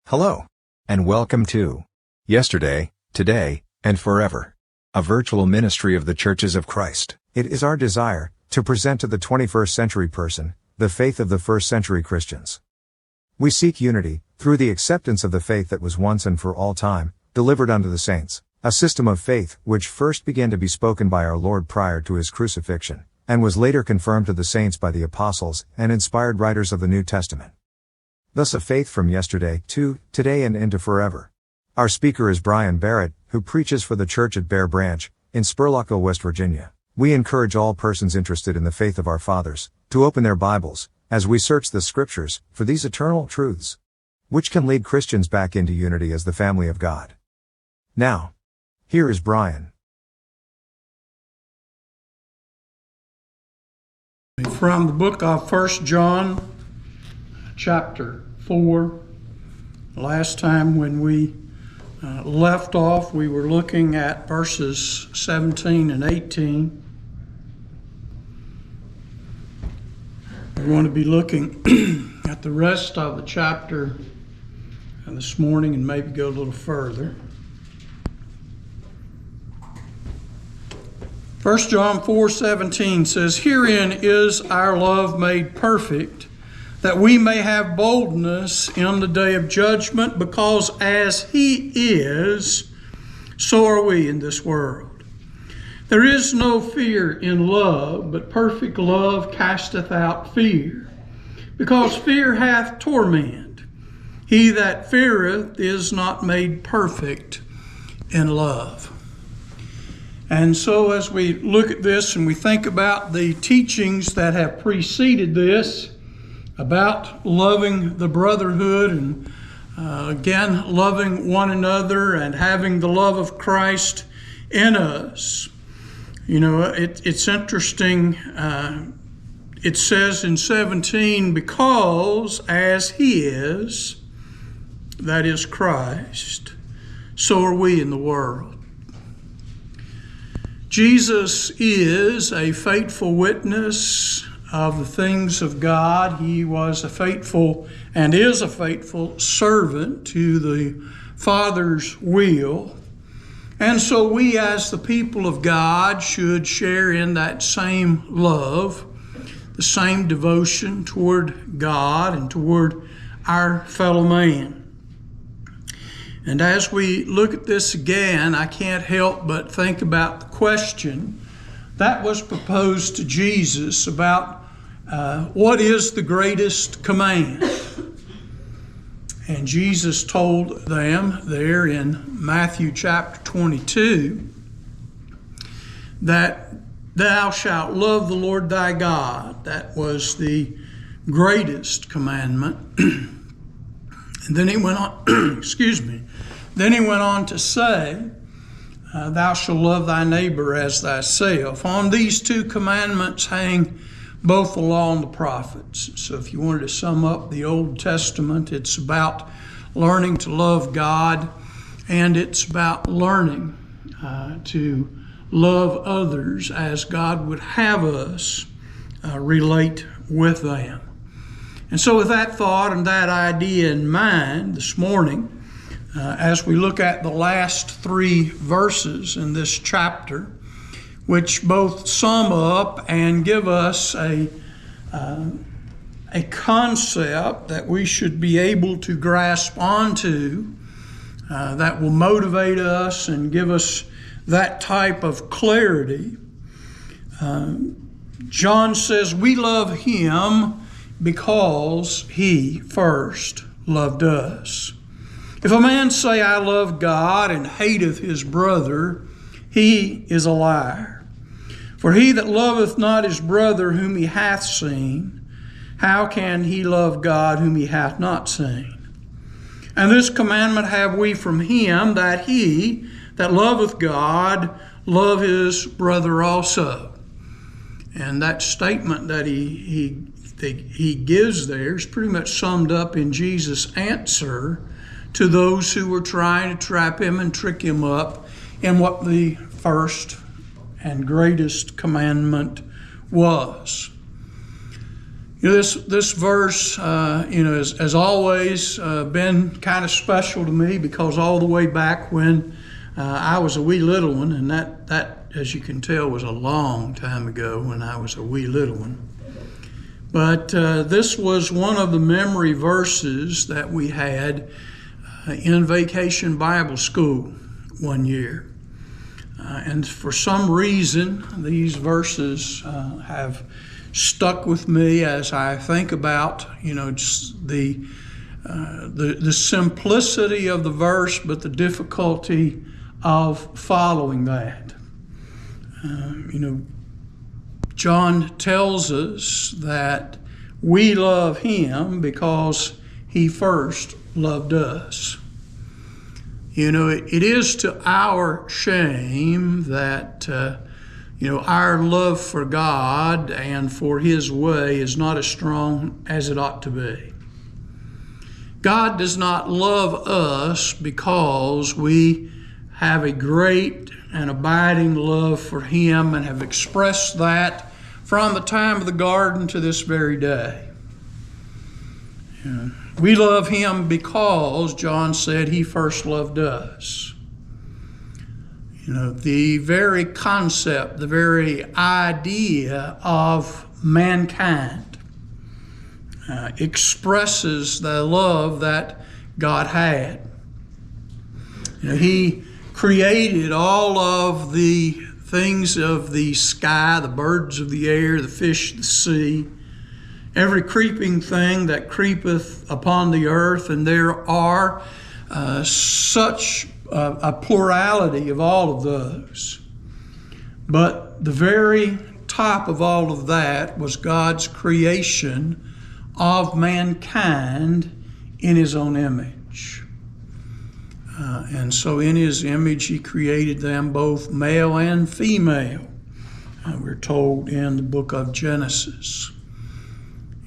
Hello, and welcome to Yesterday, Today, and Forever, a virtual ministry of the Churches of Christ. It is our desire to present to the 21st century person the faith of the first century Christians. We seek unity through the acceptance of the faith that was once and for all time delivered unto the saints, a system of faith which first began to be spoken by our Lord prior to his crucifixion, and was later confirmed to the saints by the apostles and inspired writers of the New Testament. Thus a faith from yesterday to today and into forever. Our speaker is Brian Barrett, who preaches for the church at Bear Branch, in Spurlockville, West Virginia. We encourage all persons interested in the faith of our fathers to open their Bibles, as we search the Scriptures, for these eternal truths, which can lead Christians back into unity as the family of God. Now, here is Brian. From the book of 1 John, chapter 4. Last time when we left off, we were looking at verses 17 and 18. We're going to be looking at the rest of the chapter this morning and maybe go a little further. 1 John 4:17 says, "Herein is our love made perfect, that we may have boldness in the day of judgment, because as he is, so are we in this world. There is no fear in love, but perfect love casteth out fear, because fear hath torment. He that feareth is not made perfect in love." And so as we look at this and we think about the teachings that have preceded this, about loving the brotherhood and again loving one another and having the love of Christ in us. You know, it's interesting. It says in 17, "Because as he is, that is Christ, so are we in the world." Jesus is a faithful witness of the things of God. He was a faithful and is a faithful servant to the Father's will. And so we as the people of God should share in that same love, the same devotion toward God and toward our fellow man. And as we look at this again, I can't help but think about the question that was proposed to Jesus about what is the greatest command? And Jesus told them there in Matthew chapter 22 that thou shalt love the Lord thy God. That was the greatest commandment. And then he went on, Then he went on to say, thou shalt love thy neighbor as thyself. On these two commandments hang both the law and the prophets. So if you wanted to sum up the Old Testament, it's about learning to love God, and it's about learning to love others as God would have us relate with them. And so with that thought and that idea in mind this morning, as we look at the last three verses in this chapter, which both sum up and give us a concept that we should be able to grasp onto, that will motivate us and give us that type of clarity. John says we love him because he first loved us. If a man say, I love God, and hateth his brother, he is a liar. For he that loveth not his brother whom he hath seen, how can he love God whom he hath not seen? And this commandment have we from him, that he that loveth God love his brother also. And that statement that he gives there is pretty much summed up in Jesus' answer to those who were trying to trap him and trick him up in what the first and greatest commandment was. This verse, has always been kind of special to me, because all the way back when I was a wee little one, and that, as you can tell, was a long time ago when I was a wee little one. But this was one of the memory verses that we had in Vacation Bible School one year. And for some reason, these verses have stuck with me as I think about, just the simplicity of the verse, but the difficulty of following that. John tells us that we love him because he first loved us. It is to our shame that, our love for God and for his way is not as strong as it ought to be. God does not love us because we have a great and abiding love for him and have expressed that from the time of the garden to this very day. We love him because, John said, he first loved us. The very concept, the very idea of mankind expresses the love that God had. He created all of the things of the sky, the birds of the air, the fish of the sea, every creeping thing that creepeth upon the earth, and there are such a plurality of all of those. But the very top of all of that was God's creation of mankind in his own image. And so in his image he created them both male and female. We're told in the book of Genesis.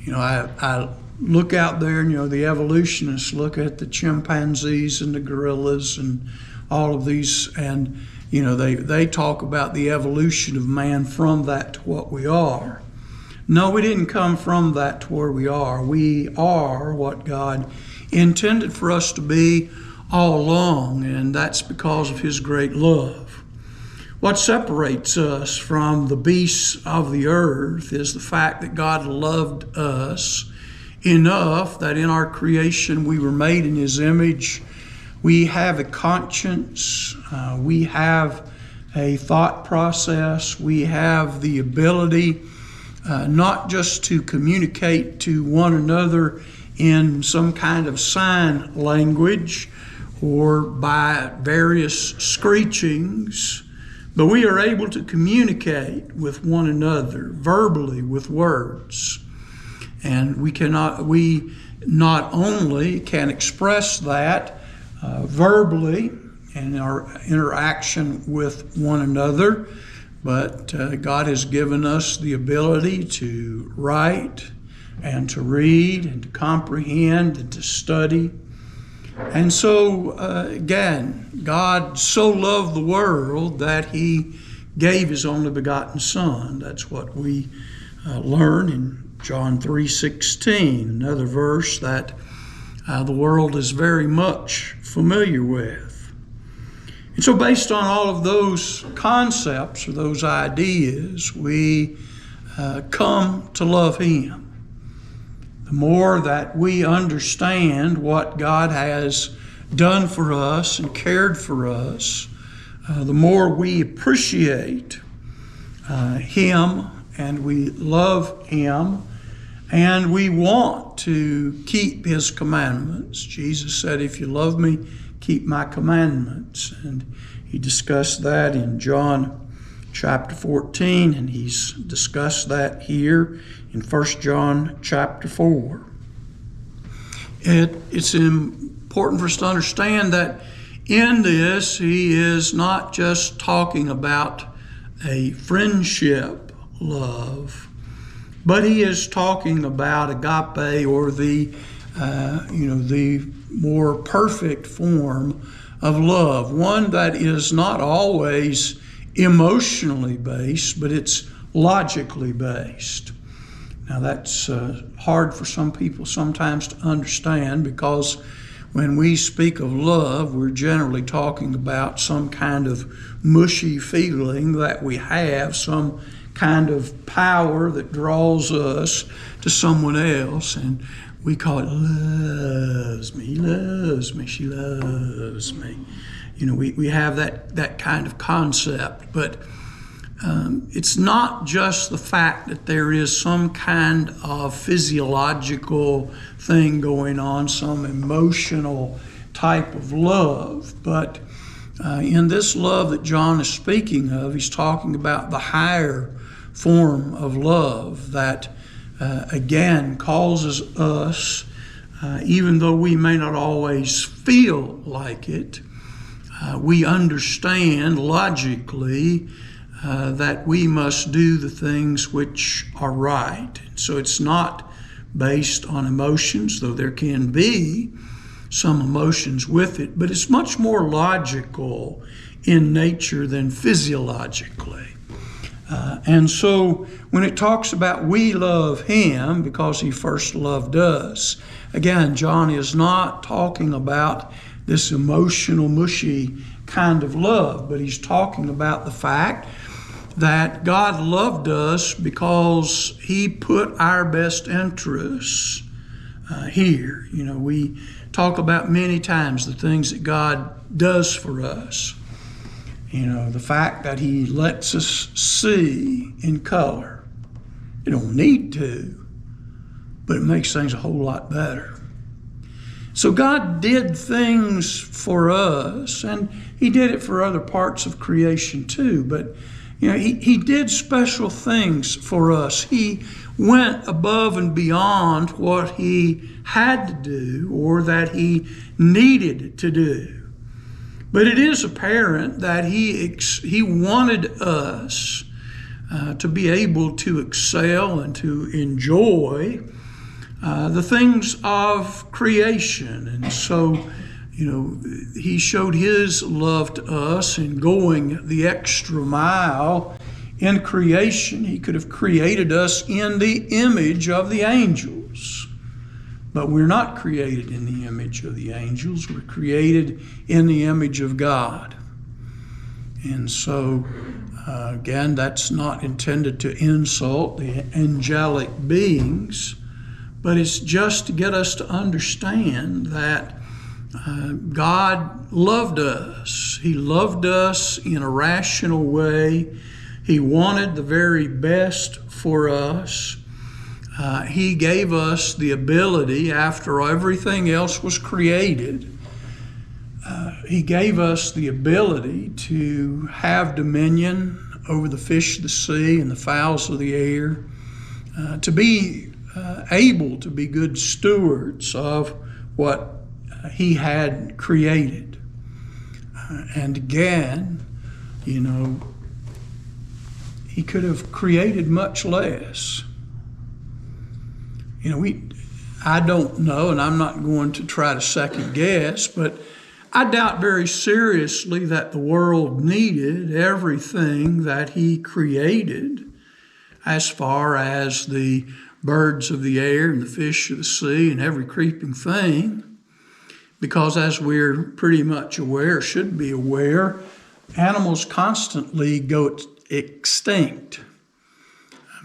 I look out there and, the evolutionists look at the chimpanzees and the gorillas and all of these, and, they talk about the evolution of man from that to what we are. No, we didn't come from that to where we are. We are what God intended for us to be all along, and that's because of his great love. What separates us from the beasts of the earth is the fact that God loved us enough that in our creation we were made in his image. We have a conscience, we have a thought process, we have the ability not just to communicate to one another in some kind of sign language or by various screechings, but we are able to communicate with one another verbally with words. And we not only can express that verbally in our interaction with one another, but God has given us the ability to write and to read and to comprehend and to study. And so, again, God so loved the world that he gave his only begotten Son. That's what we learn in John 3:16, another verse that the world is very much familiar with. And so based on all of those concepts or those ideas, we come to love him. The more that we understand what God has done for us and cared for us, the more we appreciate him and we love him and we want to keep his commandments. Jesus said, if you love me, keep my commandments. And he discussed that in John chapter 14, and he's discussed that here in 1 John chapter 4. It's important for us to understand that in this, he is not just talking about a friendship love, but he is talking about agape, or the more perfect form of love, one that is not always emotionally based, but it's logically based. Now that's hard for some people sometimes to understand, because when we speak of love, we're generally talking about some kind of mushy feeling that we have, some kind of power that draws us to someone else, and we call it loves me, she loves me. We have that kind of concept, but it's not just the fact that there is some kind of physiological thing going on, some emotional type of love, but in this love that John is speaking of, he's talking about the higher form of love that, again, causes us, even though we may not always feel like it, we understand logically that we must do the things which are right. So it's not based on emotions, though there can be some emotions with it, but it's much more logical in nature than physiologically. And so when it talks about we love him because he first loved us, again, John is not talking about this emotional, mushy kind of love, but he's talking about the fact that God loved us because he put our best interests here. We talk about many times the things that God does for us. The fact that he lets us see in color. You don't need to, but it makes things a whole lot better. So God did things for us, and he did it for other parts of creation too, but he did special things for us. He went above and beyond what he had to do or that he needed to do. But it is apparent that he wanted us to be able to excel and to enjoy the things of creation. And so, he showed his love to us in going the extra mile in creation. He could have created us in the image of the angels. But we're not created in the image of the angels. We're created in the image of God. And so, again, that's not intended to insult the angelic beings, but it's just to get us to understand that God loved us. He loved us in a rational way. He wanted the very best for us. He gave us the ability, after everything else was created, he gave us the ability to have dominion over the fish of the sea and the fowls of the air, to be able to be good stewards of what he had created. And again, he could have created much less. I don't know, and I'm not going to try to second guess, but I doubt very seriously that the world needed everything that he created, as far as the birds of the air and the fish of the sea and every creeping thing, because as we're pretty much aware, should be aware, animals constantly go extinct.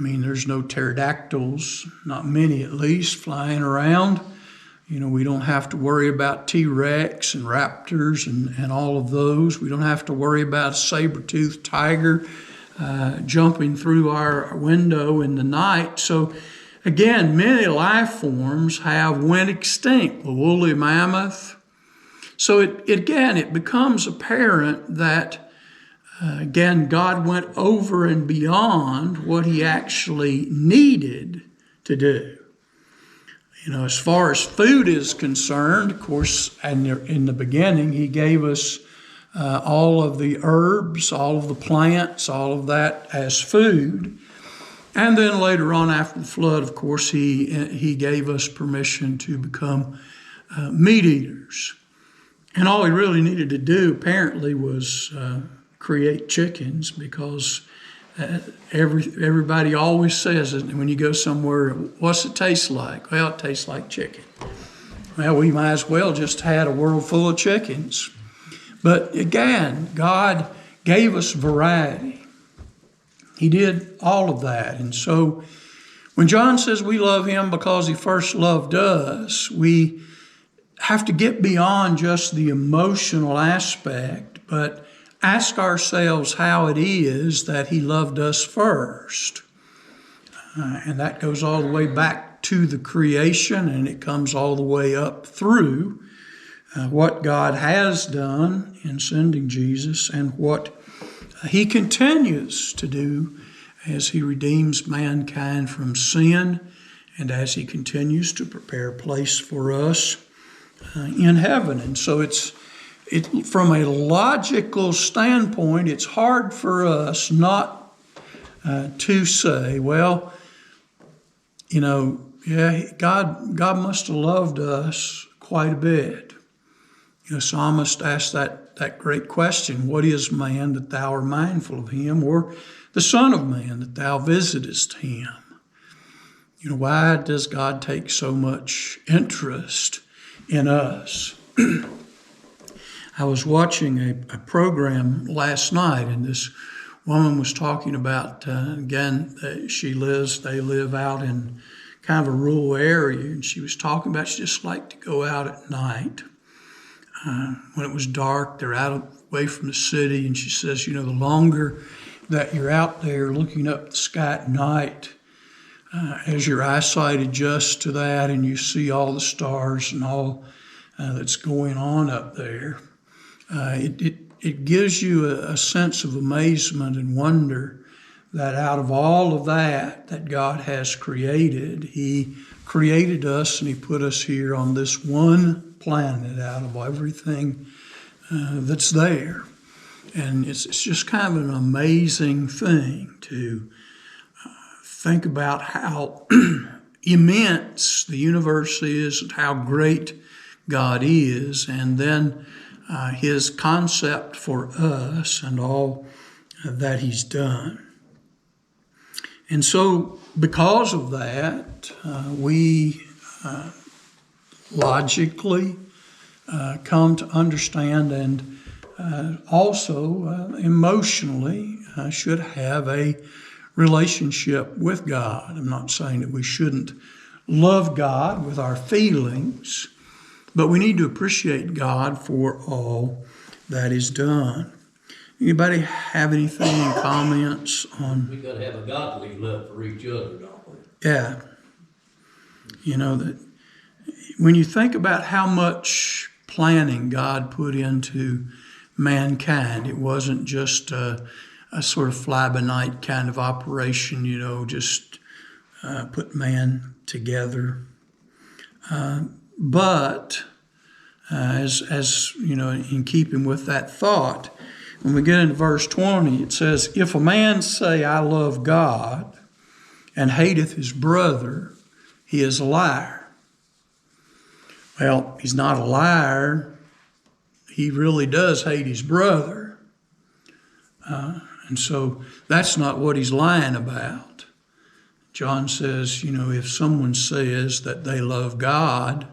There's no pterodactyls, not many at least, flying around. We don't have to worry about T-Rex and raptors and all of those. We don't have to worry about a saber-toothed tiger jumping through our window in the night. So again, many life forms have went extinct. The woolly mammoth. So it becomes apparent that again, God went over and beyond what he actually needed to do. As far as food is concerned, of course, in the beginning, he gave us all of the herbs, all of the plants, all of that as food. And then later on, after the flood, of course, he gave us permission to become meat eaters. And all he really needed to do, apparently, was create chickens, because Everybody always says it when you go somewhere, what's it taste like? Well, it tastes like chicken. Well, we might as well just had a world full of chickens. But again, God gave us variety. He did all of that. And so when John says we love him because he first loved us, we have to get beyond just the emotional aspect, but ask ourselves how it is that he loved us first. And that goes all the way back to the creation, and it comes all the way up through what God has done in sending Jesus and what he continues to do as he redeems mankind from sin and as he continues to prepare a place for us in heaven. And so it's from a logical standpoint, it's hard for us not to say, well, God must have loved us quite a bit. Psalmist asked that great question, what is man that thou art mindful of him, or the son of man that thou visitest him? Why does God take so much interest in us? I was watching a program last night, and this woman was talking about, they live out in kind of a rural area, and she was talking about she just liked to go out at night. When it was dark, they're out away from the city, and she says, the longer that you're out there looking up the sky at night, as your eyesight adjusts to that and you see all the stars and all that's going on up there, it gives you a sense of amazement and wonder that out of all of that God has created, he created us and he put us here on this one planet out of everything that's there. And it's just kind of an amazing thing to think about how immense the universe is and how great God is, and then his concept for us and all that he's done. And so because of that, we logically come to understand and also emotionally should have a relationship with God. I'm not saying that we shouldn't love God with our feelings, but we need to appreciate God for all that is done. Anybody have anything, comments on? We got to have a godly love for each other, don't we? Yeah. That when you think about how much planning God put into mankind, it wasn't just a sort of fly-by-night kind of operation, just put man together. But as in keeping with that thought, when we get into verse 20, it says, if a man say, I love God, and hateth his brother, he is a liar. Well, he's not a liar. He really does hate his brother. And so that's not what he's lying about. John says, if someone says that they love God,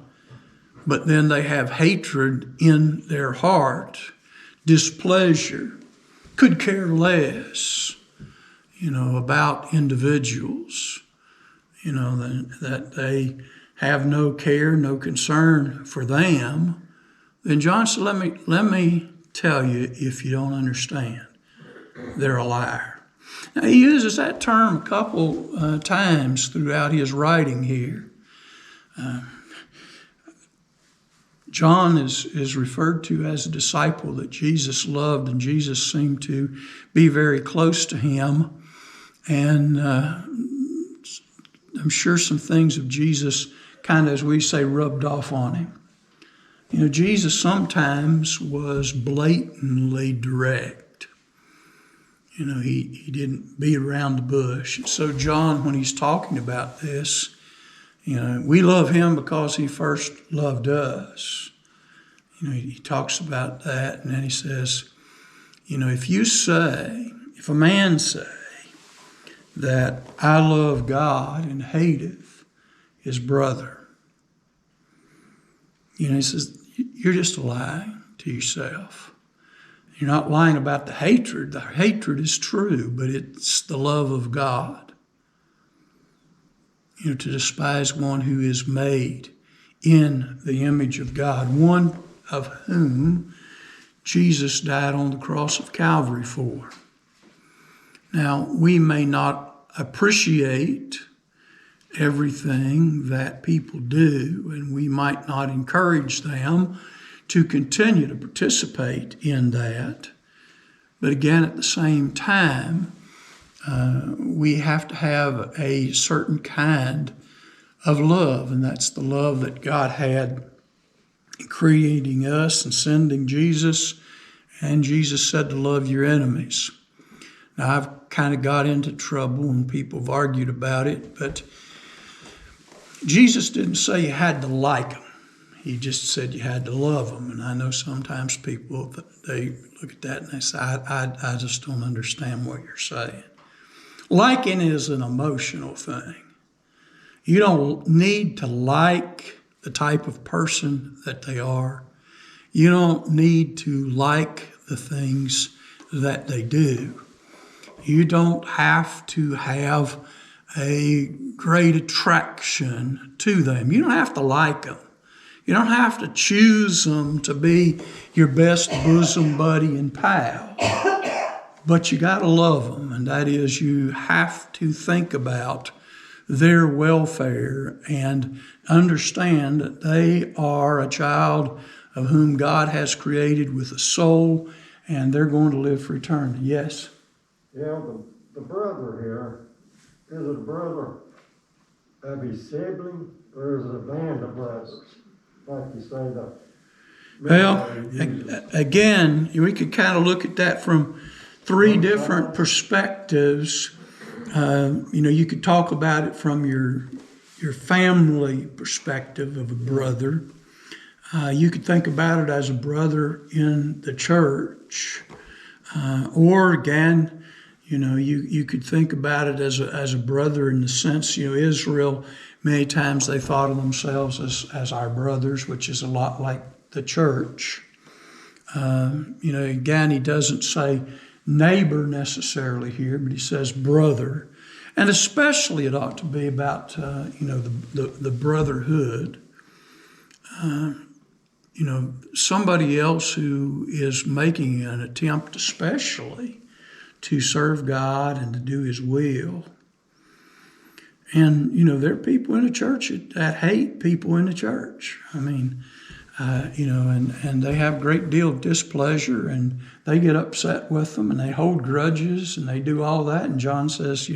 but then they have hatred in their heart, displeasure, could care less, about individuals, that they have no care, no concern for them, then John said, let me tell you, if you don't understand, they're a liar. Now, he uses that term a couple times throughout his writing here. John is referred to as a disciple that Jesus loved, and Jesus seemed to be very close to him. And I'm sure some things of Jesus kind of, as we say, rubbed off on him. Jesus sometimes was blatantly direct. He didn't beat around the bush. So John, when he's talking about this, we love him because he first loved us. He talks about that, and then he says, if a man say, that I love God and hateth his brother. You know, he says, you're just lying to yourself. You're not lying about the hatred. The hatred is true, but it's the love of God. You know, to despise one who is made in the image of God, one of whom Jesus died on the cross of Calvary for. Now, we may not appreciate everything that people do, and we might not encourage them to continue to participate in that. But again, at the same time, we have to have a certain kind of love, and that's the love that God had in creating us and sending Jesus. And Jesus said to love your enemies. Now, I've kind of got into trouble and people have argued about it, but Jesus didn't say you had to like them. He just said you had to love them. And I know sometimes people, they look at that and they say, I just don't understand what you're saying. Liking is an emotional thing. You don't need to like the type of person that they are. You don't need to like the things that they do. You don't have to have a great attraction to them. You don't have to like them. You don't have to choose them to be your best bosom buddy and pal. But you got to love them, and that is you have to think about their welfare and understand that they are a child of whom God has created with a soul, and they're going to live for eternity. Yes? Yeah, the brother here, is it a brother of his sibling, or is it a band of brothers? Like you say, again, we could kind of look at that from three different perspectives. You could talk about it from your family perspective of a brother. You could think about it as a brother in the church, or again, you could think about it as a brother in the sense, Israel, many times they thought of themselves as our brothers, which is a lot like the church. Again, he doesn't say neighbor necessarily here, but he says brother. And especially it ought to be about, the brotherhood. Somebody else who is making an attempt especially to serve God and to do his will. And, there are people in the church that hate people in the church. I mean, and they have a great deal of displeasure and they get upset with them and they hold grudges and they do all that. And John says,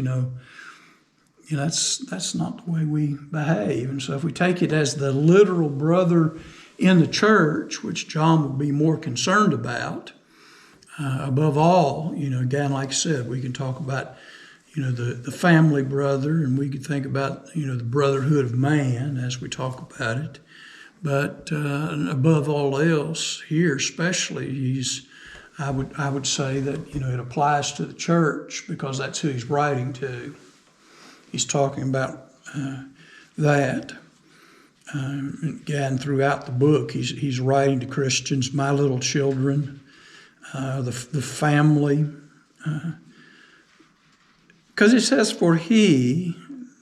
that's not the way we behave. And so if we take it as the literal brother in the church, which John would be more concerned about, above all, again, like I said, we can talk about, the family brother, and we could think about, the brotherhood of man as we talk about it. But above all else, here especially, I would say that, it applies to the church because that's who he's writing to. He's talking about that. Again, throughout the book, he's writing to Christians, my little children, the family. Because it says, for he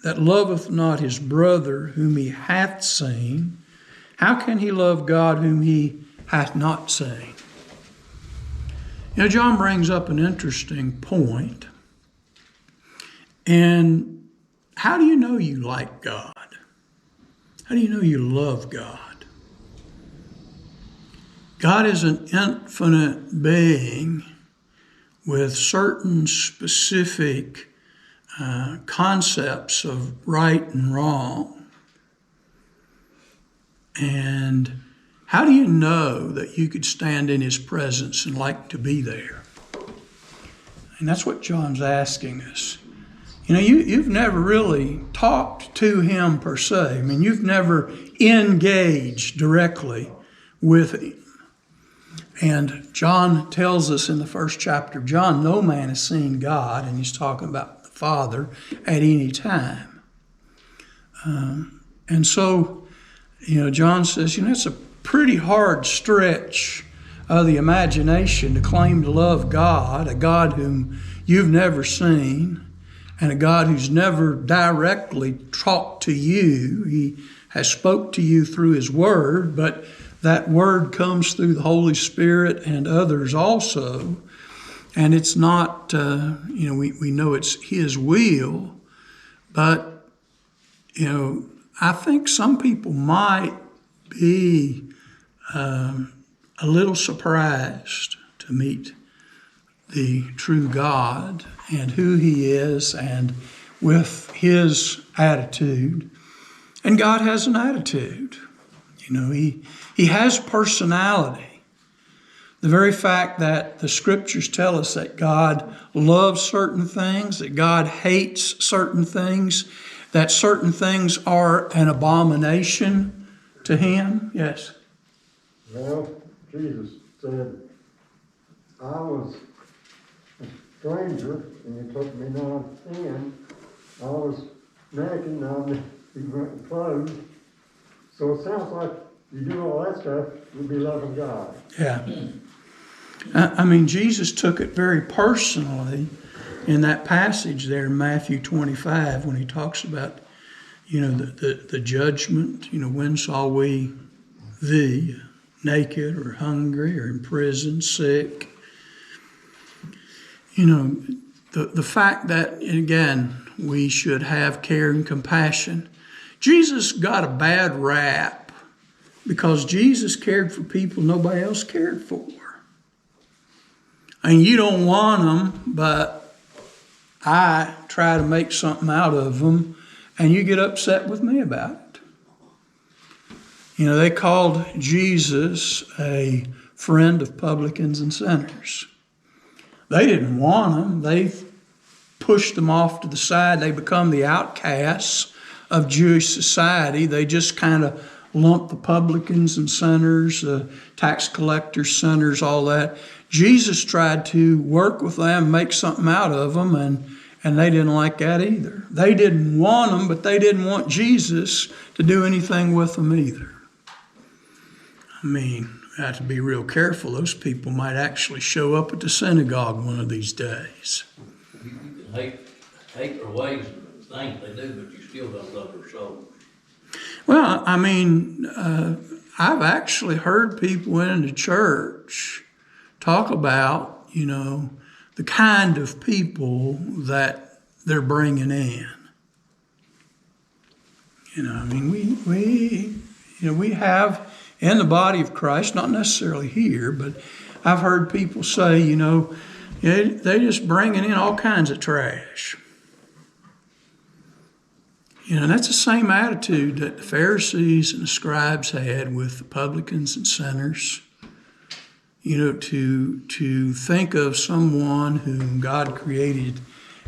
that loveth not his brother whom he hath seen, how can he love God whom he hath not seen? John brings up an interesting point. And how do you know you like God? How do you know you love God? God is an infinite being with certain specific concepts of right and wrong. And how do you know that you could stand in his presence and like to be there? And that's what John's asking us. You've never really talked to him per se. I mean, you've never engaged directly with him. And John tells us in the first chapter of John, no man has seen God, and he's talking about the Father at any time. And so, John says, it's a pretty hard stretch of the imagination to claim to love God, a God whom you've never seen, and a God who's never directly talked to you. He has spoke to you through His Word, but that Word comes through the Holy Spirit and others also. And it's not, we know it's His will, but, I think some people might be a little surprised to meet the true God and who He is and with His attitude. And God has an attitude. He has personality. The very fact that the Scriptures tell us that God loves certain things, that God hates certain things, that certain things are an abomination to Him. Yes? Well, Jesus said, I was a stranger and you took me not in. I was naked and you weren't clothed. So it sounds like you do all that stuff, you'll be loving God. Yeah. Jesus took it very personally in that passage there in Matthew 25 when He talks about, the judgment. When saw we Thee naked or hungry or in prison, sick? The fact that, again, we should have care and compassion. Jesus got a bad rap because Jesus cared for people nobody else cared for. And you don't want them, but I try to make something out of them, and you get upset with me about it. They called Jesus a friend of publicans and sinners. They didn't want him. They pushed them off to the side. They become the outcasts of Jewish society. They just kind of lumped the publicans and sinners, tax collectors, sinners, all that. Jesus tried to work with them, make something out of them, and they didn't like that either. They didn't want them, but they didn't want Jesus to do anything with them either. We have to be real careful. Those people might actually show up at the synagogue one of these days. You can hate their ways and things they do, but you still don't love their soul. Well, I've actually heard people in the church talk about, the kind of people that they're bringing in. We have in the body of Christ, not necessarily here, but I've heard people say, they just bringing in all kinds of trash. That's the same attitude that the Pharisees and the scribes had with the publicans and sinners. To think of someone whom God created,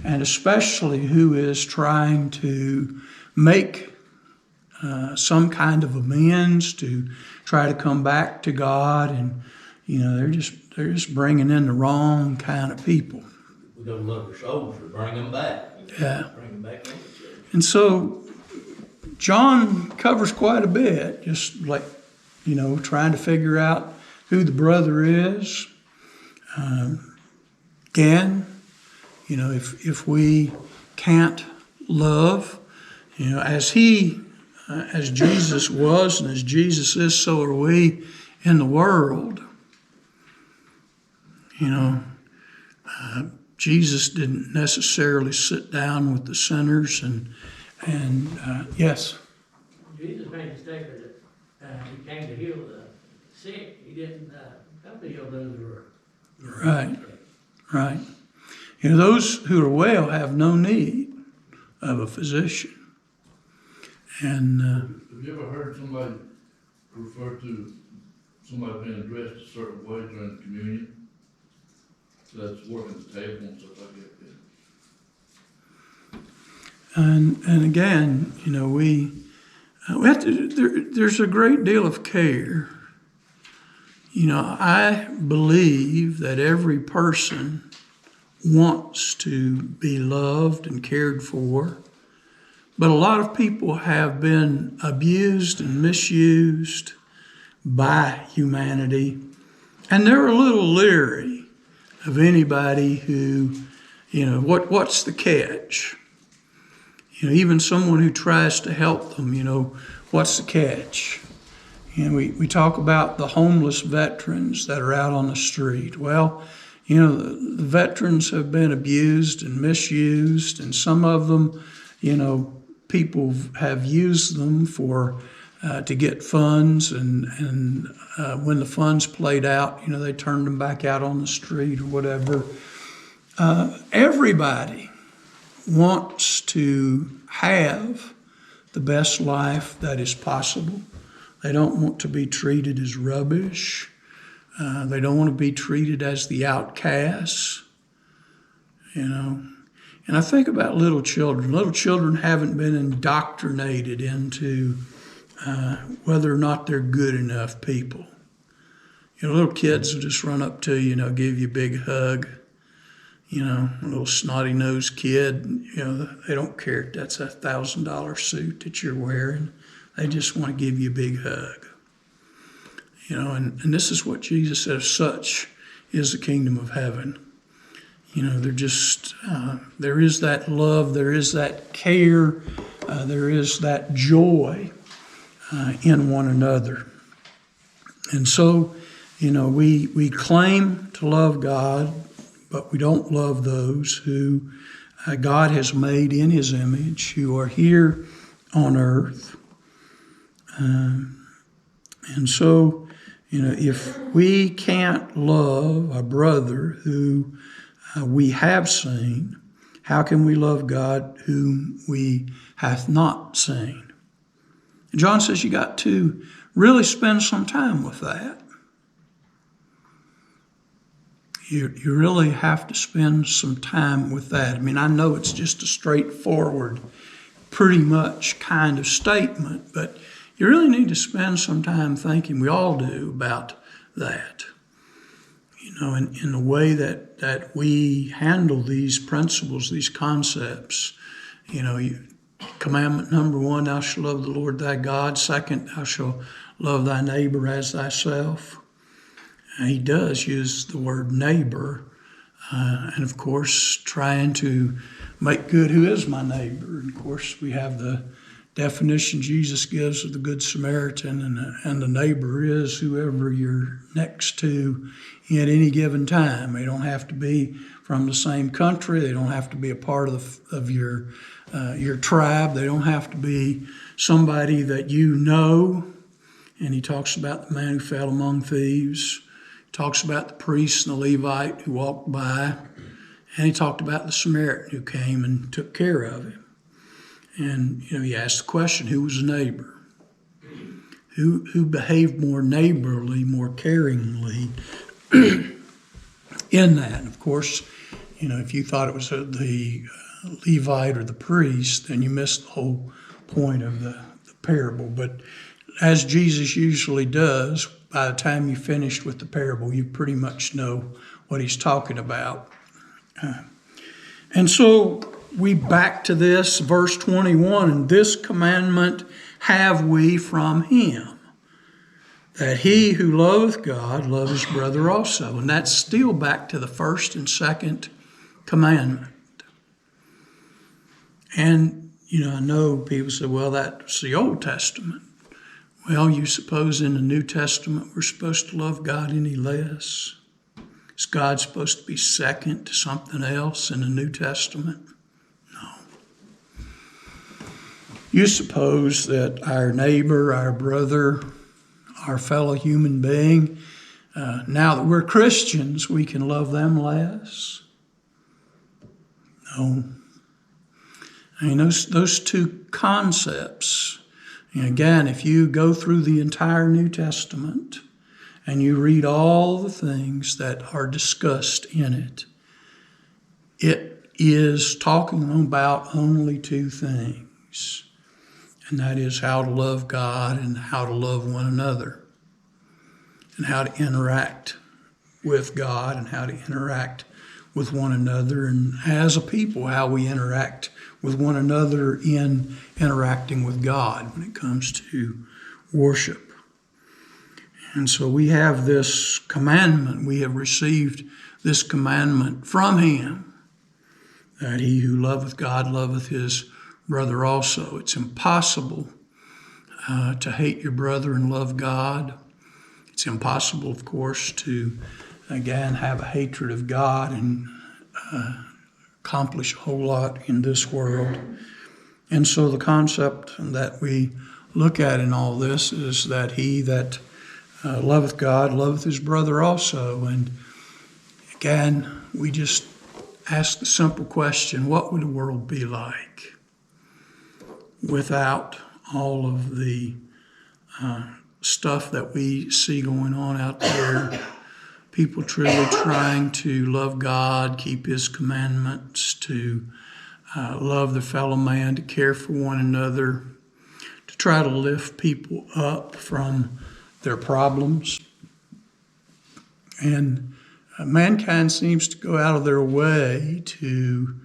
and especially who is trying to make some kind of amends, to try to come back to God, and they're just bringing in the wrong kind of people. We don't love their souls, we bring them back. Yeah. Bring them back in. And so John covers quite a bit, just like, trying to figure out who the brother is. Again, if we can't love, as Jesus was and as Jesus is, so are we in the world. Jesus didn't necessarily sit down with the sinners and yes. Jesus made a statement that He came to heal the sick. He didn't come to heal those who were Right. Those who are well have no need of a physician. And have you ever heard somebody refer to somebody being dressed a certain way during the communion? That's working the table and stuff like that. And again, we have to. There's a great deal of care. I believe that every person wants to be loved and cared for. But a lot of people have been abused and misused by humanity, and they're a little leery of anybody who, what's the catch? Even someone who tries to help them, what's the catch? We talk about the homeless veterans that are out on the street. Well, the veterans have been abused and misused, and some of them, people have used them for to get funds, and when the funds played out, they turned them back out on the street or whatever. Everybody wants to have the best life that is possible. They don't want to be treated as rubbish. They don't want to be treated as the outcasts, And I think about little children. Little children haven't been indoctrinated into whether or not they're good enough people. Little kids will just run up to you, give you a big hug. A little snotty-nosed kid, they don't care if that's a $1,000 suit that you're wearing. They just want to give you a big hug. And this is what Jesus said, such is the kingdom of heaven. They're just, there is that love, there is that care, there is that joy in one another. And so, we claim to love God, but we don't love those who God has made in His image, who are here on earth. And so, if we can't love a brother who we have seen, how can we love God whom we hath not seen? And John says you got to really spend some time with that. You really have to spend some time with that. I know it's just a straightforward, pretty much kind of statement, but you really need to spend some time thinking, we all do, about that. In the way that we handle these principles, these concepts. Commandment number 1, thou shalt love the Lord thy God. 2nd, thou shalt love thy neighbor as thyself. And he does use the word neighbor, and of course, trying to make good who is my neighbor. And of course, we have the definition Jesus gives of the Good Samaritan, and the neighbor is whoever you're next to at any given time. They don't have to be from the same country. They don't have to be a part of your tribe. They don't have to be somebody that you know. And he talks about the man who fell among thieves. He talks about the priest and the Levite who walked by. And he talked about the Samaritan who came and took care of him. And, he asked the question, who was a neighbor? Who behaved more neighborly, more caringly in that? And of course, if you thought it was the Levite or the priest, then you missed the whole point of the parable. But as Jesus usually does, by the time you finished with the parable, you pretty much know what he's talking about. And so we back to this, verse 21, and this commandment have we from him, that he who loveth God love his brother also. And that's still back to the first and second commandment. And, I know people say, well, that's the Old Testament. Well, you suppose in the New Testament we're supposed to love God any less? Is God supposed to be second to something else in the New Testament? No. You suppose that our neighbor, our brother, our fellow human being, now that we're Christians, we can love them less? No. Those two concepts, and again, if you go through the entire New Testament and you read all the things that are discussed in it, it is talking about only two things, and that is how to love God and how to love one another, and how to interact with God and how to interact with one another, and as a people, how we interact with one another in interacting with God when it comes to worship. And so we have this commandment. We have received this commandment from Him, that he who loveth God loveth his brother also. It's impossible to hate your brother and love God. It's impossible, of course, to, again, have a hatred of God and accomplish a whole lot in this world. And so the concept that we look at in all this is that he that loveth God loveth his brother also. And again, we just ask the simple question, what would the world be like without all of the stuff that we see going on out there? People truly trying to love God, keep His commandments, to love their fellow man, to care for one another, to try to lift people up from their problems. And mankind seems to go out of their way to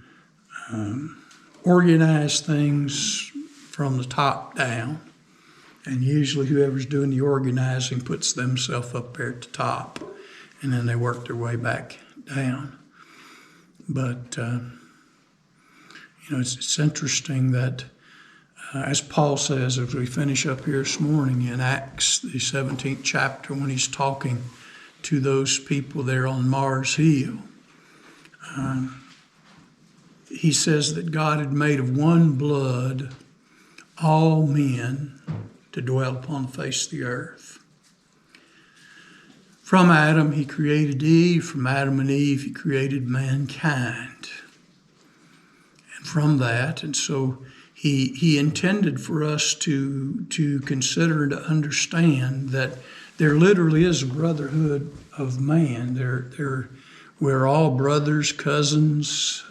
organize things from the top down. And usually whoever's doing the organizing puts themselves up there at the top, and then they work their way back down. But, it's interesting that, as Paul says, as we finish up here this morning in Acts, the 17th chapter, when he's talking to those people there on Mars Hill, he says that God had made of one blood all men to dwell upon the face of the earth. From Adam, he created Eve. From Adam and Eve, he created mankind. And from that, and so he intended for us to consider and to understand that there literally is a brotherhood of man. We're all brothers, cousins,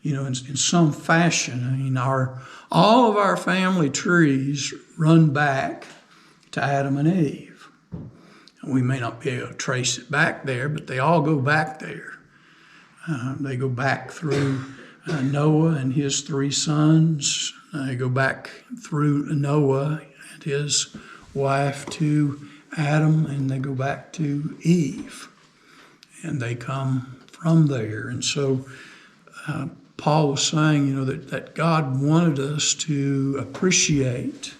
in some fashion. I mean, all of our family trees run back to Adam and Eve. We may not be able to trace it back there, but they all go back there. They go back through Noah and his 3 sons. They go back through Noah and his wife to Adam, and they go back to Eve. And they come from there. And so Paul was saying, that God wanted us to appreciate,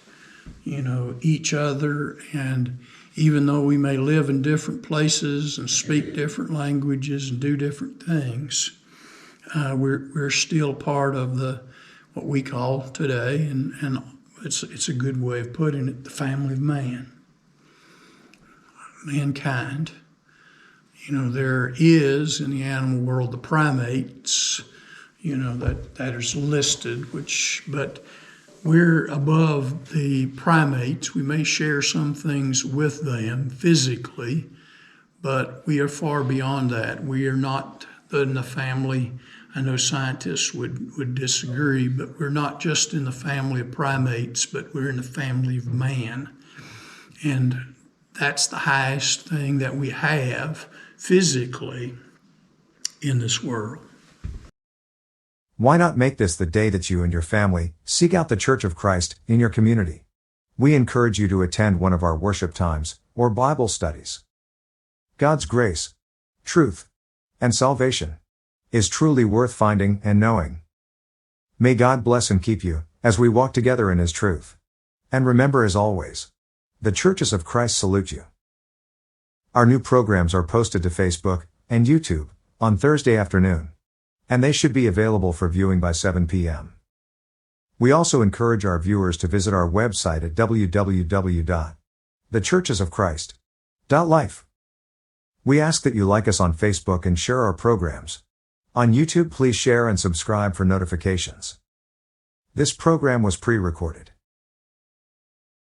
each other. And even though we may live in different places and speak different languages and do different things, we're still part of what we call today, and it's a good way of putting it, the family of man, mankind. There is in the animal world the primates, that is listed, but we're above the primates. We may share some things with them physically, but we are far beyond that. We are not in the family. I know scientists would disagree, but we're not just in the family of primates, but we're in the family of man. And that's the highest thing that we have physically in this world. Why not make this the day that you and your family seek out the Church of Christ in your community? We encourage you to attend one of our worship times or Bible studies. God's grace, truth, and salvation is truly worth finding and knowing. May God bless and keep you as we walk together in His truth. And remember, as always, the Churches of Christ salute you. Our new programs are posted to Facebook and YouTube on Thursday afternoon, and they should be available for viewing by 7 p.m. We also encourage our viewers to visit our website at www.thechurchesofchrist.life. We ask that you like us on Facebook and share our programs. On YouTube, please share and subscribe for notifications. This program was pre-recorded.